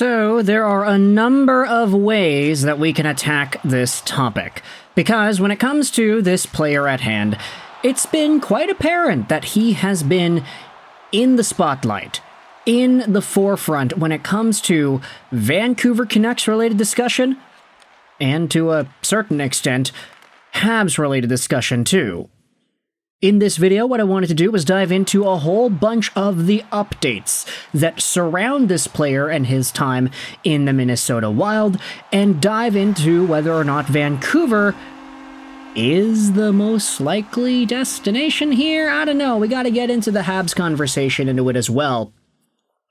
So, there are a number of ways that we can attack this topic, because when it comes to this player at hand, it's been quite apparent that he has been in the spotlight, in the forefront when it comes to Vancouver Canucks related discussion, and to a certain extent, Habs related discussion too. In this video, what I wanted to do was dive into a whole bunch of the updates that surround this player and his time in the Minnesota Wild, and dive into whether or not Vancouver is the most likely destination here. I don't know, we gotta get into the Habs conversation into it as well.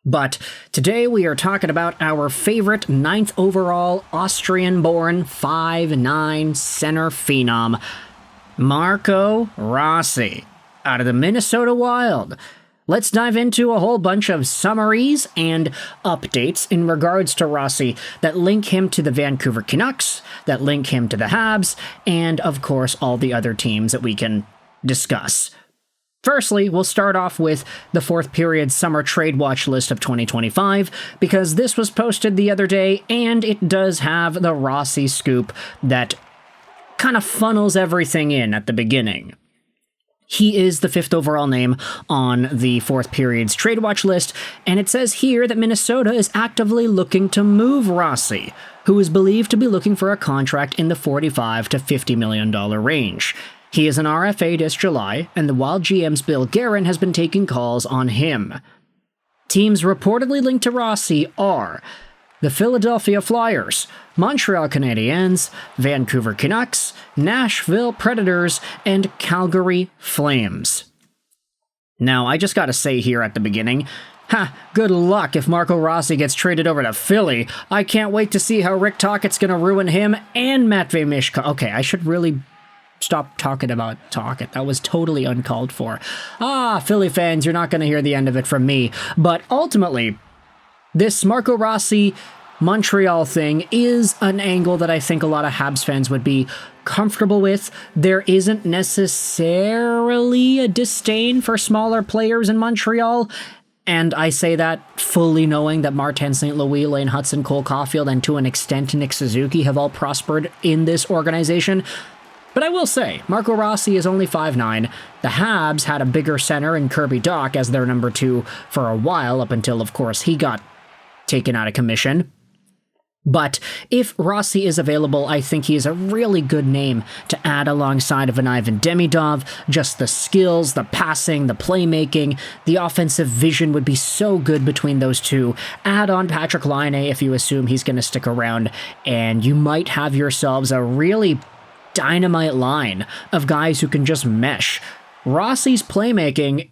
But today we are talking about our favorite 9th overall Austrian-born 5'9" center phenom, Marco Rossi, out of the Minnesota Wild. Let's dive into a whole bunch of summaries and updates in regards to Rossi that link him to the Vancouver Canucks, that link him to the Habs, and of course all the other teams that we can discuss. Firstly, we'll start off with the 4th period summer trade watch list of 2025, because this was posted the other day, and it does have the Rossi scoop that kind of funnels everything in at the beginning. He is the 5th overall name on the 4th period's trade watch list, and it says here that Minnesota is actively looking to move Rossi, who is believed to be looking for a contract in the $45 to $50 million range. He is an RFA this July, and the Wild GM's Bill Guerin has been taking calls on him. Teams reportedly linked to Rossi are the Philadelphia Flyers, Montreal Canadiens, Vancouver Canucks, Nashville Predators, and Calgary Flames. Now, I just gotta say here at the beginning, good luck if Marco Rossi gets traded over to Philly. I can't wait to see how Rick Tocchet's gonna ruin him and Matvei Michkov. Okay, I should really stop talking about Tocchet. That was totally uncalled for. Philly fans, you're not gonna hear the end of it from me. But ultimately, this Marco Rossi Montreal thing is an angle that I think a lot of Habs fans would be comfortable with. There isn't necessarily a disdain for smaller players in Montreal, and I say that fully knowing that Martin St. Louis, Lane Hudson, Cole Caulfield, and to an extent Nick Suzuki have all prospered in this organization. But I will say, Marco Rossi is only 5'9". The Habs had a bigger center in Kirby Dach as their number 2 for a while, up until, of course, he got taken out of commission. But if Rossi is available, I think he is a really good name to add alongside of an Ivan Demidov. Just the skills, the passing, the playmaking, the offensive vision would be so good between those two. Add on Patrik Laine if you assume he's going to stick around, and you might have yourselves a really dynamite line of guys who can just mesh. Rossi's playmaking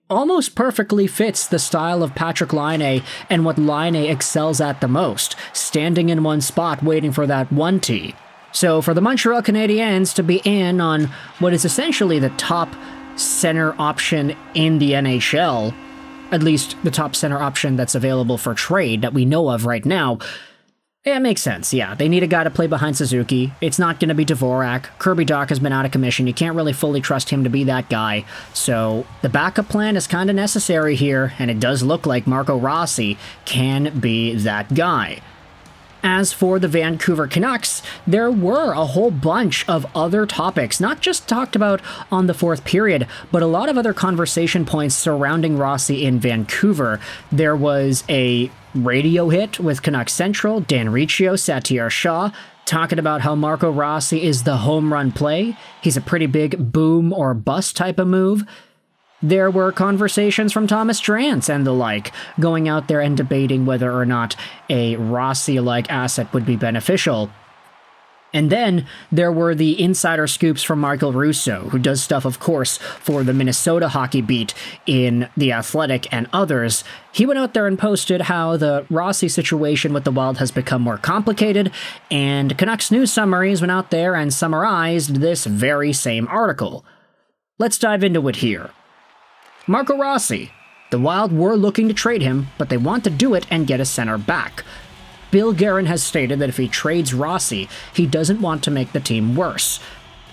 almost perfectly fits the style of Patrik Laine and what Laine excels at the most, standing in one spot waiting for that 1T. So for the Montreal Canadiens to be in on what is essentially the top center option in the NHL, at least the top center option that's available for trade that we know of right now, it makes sense, yeah. They need a guy to play behind Suzuki. It's not going to be Dvorak. Kirby Dach has been out of commission. You can't really fully trust him to be that guy. So the backup plan is kind of necessary here, and it does look like Marco Rossi can be that guy. As for the Vancouver Canucks, there were a whole bunch of other topics, not just talked about on the 4th period, but a lot of other conversation points surrounding Rossi in Vancouver. There was a radio hit with Canucks Central, Dan Riccio, Satyar Shah, talking about how Marco Rossi is the home run play. He's a pretty big boom or bust type of move. There were conversations from Thomas Drance and the like, going out there and debating whether or not a Rossi-like asset would be beneficial. And then there were the insider scoops from Marco Russo, who does stuff, of course, for the Minnesota hockey beat in The Athletic and others. He went out there and posted how the Rossi situation with the Wild has become more complicated, and Canucks News Summaries went out there and summarized this very same article. Let's dive into it here. Marco Rossi. The Wild were looking to trade him, but they want to do it and get a center back. Bill Guerin has stated that if he trades Rossi, he doesn't want to make the team worse.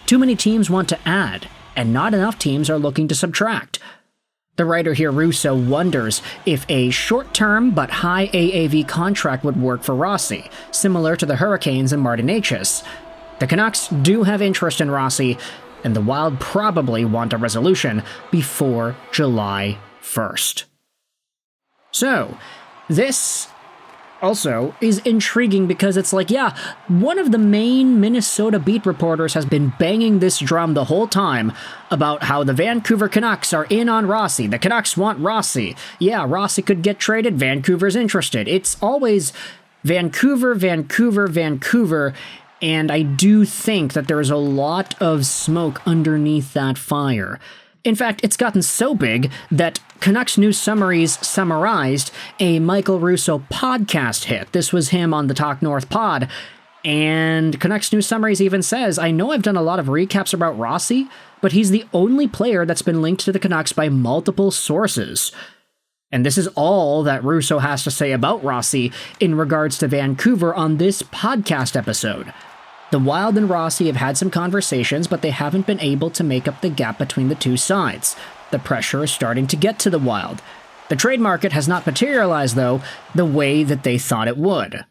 Too many teams want to add, and not enough teams are looking to subtract. The writer here, Russo, wonders if a short-term but high AAV contract would work for Rossi, similar to the Hurricanes and Martinez. The Canucks do have interest in Rossi, and the Wild probably want a resolution before July 1st. So, this also is intriguing because it's like, yeah, one of the main Minnesota beat reporters has been banging this drum the whole time about how the Vancouver Canucks are in on Rossi. The Canucks want Rossi. Yeah, Rossi could get traded. Vancouver's interested. It's always Vancouver, Vancouver, Vancouver, and I do think that there's a lot of smoke underneath that fire. In fact, it's gotten so big that Canucks News Summaries summarized a Michael Russo podcast hit. This was him on the Talk North pod, and Canucks News Summaries even says, I know I've done a lot of recaps about Rossi, but he's the only player that's been linked to the Canucks by multiple sources. And this is all that Russo has to say about Rossi in regards to Vancouver on this podcast episode. The Wild and Rossi have had some conversations, but they haven't been able to make up the gap between the two sides. The pressure is starting to get to the Wild. The trade market has not materialized, though, the way that they thought it would.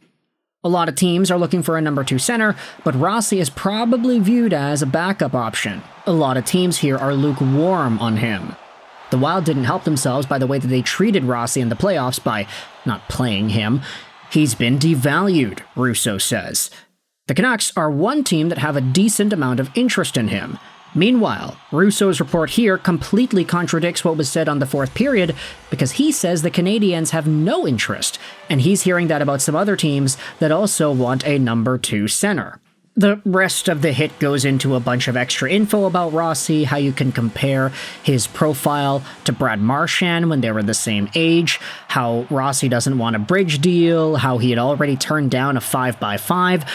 A lot of teams are looking for a number 2 center, but Rossi is probably viewed as a backup option. A lot of teams here are lukewarm on him. The Wild didn't help themselves by the way that they treated Rossi in the playoffs by not playing him. He's been devalued, Russo says. The Canucks are one team that have a decent amount of interest in him. Meanwhile, Russo's report here completely contradicts what was said on the fourth period because he says the Canadiens have no interest, and he's hearing that about some other teams that also want a number 2 center. The rest of the hit goes into a bunch of extra info about Rossi, how you can compare his profile to Brad Marchand when they were the same age, how Rossi doesn't want a bridge deal, how he had already turned down a 5x5.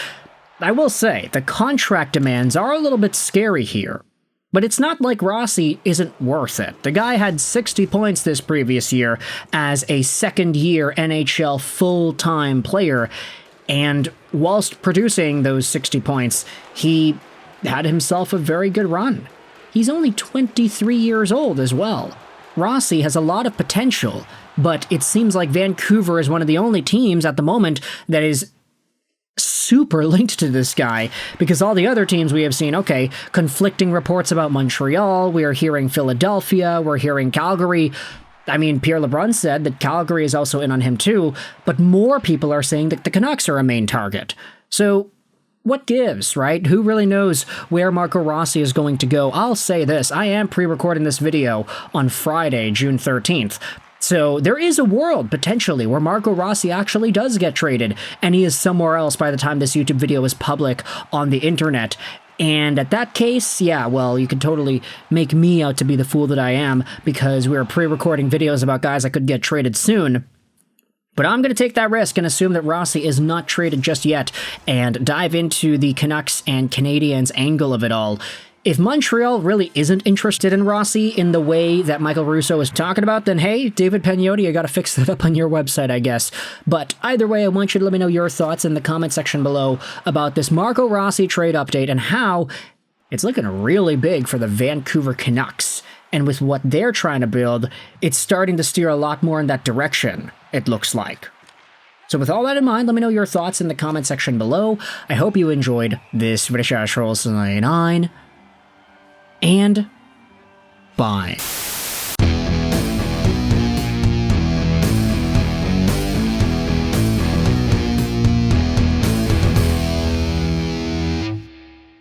I will say, the contract demands are a little bit scary here, but it's not like Rossi isn't worth it. The guy had 60 points this previous year as a second-year NHL full-time player, and whilst producing those 60 points, he had himself a very good run. He's only 23 years old as well. Rossi has a lot of potential, but it seems like Vancouver is one of the only teams at the moment that is super linked to this guy, because all the other teams we have seen, okay, conflicting reports about Montreal, we are hearing Philadelphia, we're hearing Calgary. I mean, Pierre LeBrun said that Calgary is also in on him too, but more people are saying that the Canucks are a main target. So what gives, right? Who really knows where Marco Rossi is going to go? I'll say this, I am pre-recording this video on Friday, June 13th. So there is a world, potentially, where Marco Rossi actually does get traded, and he is somewhere else by the time this YouTube video is public on the internet. And at that case, yeah, well, you could totally make me out to be the fool that I am, because we're pre-recording videos about guys that could get traded soon. But I'm going to take that risk and assume that Rossi is not traded just yet, and dive into the Canucks and Canadiens angle of it all. If Montreal really isn't interested in Rossi in the way that Michael Russo is talking about, then hey, David Pagnotti, you gotta fix that up on your website, I guess. But either way, I want you to let me know your thoughts in the comment section below about this Marco Rossi trade update and how it's looking really big for the Vancouver Canucks. And with what they're trying to build, it's starting to steer a lot more in that direction, it looks like. So with all that in mind, let me know your thoughts in the comment section below. I hope you enjoyed this British Ash Rolls 99. And bye.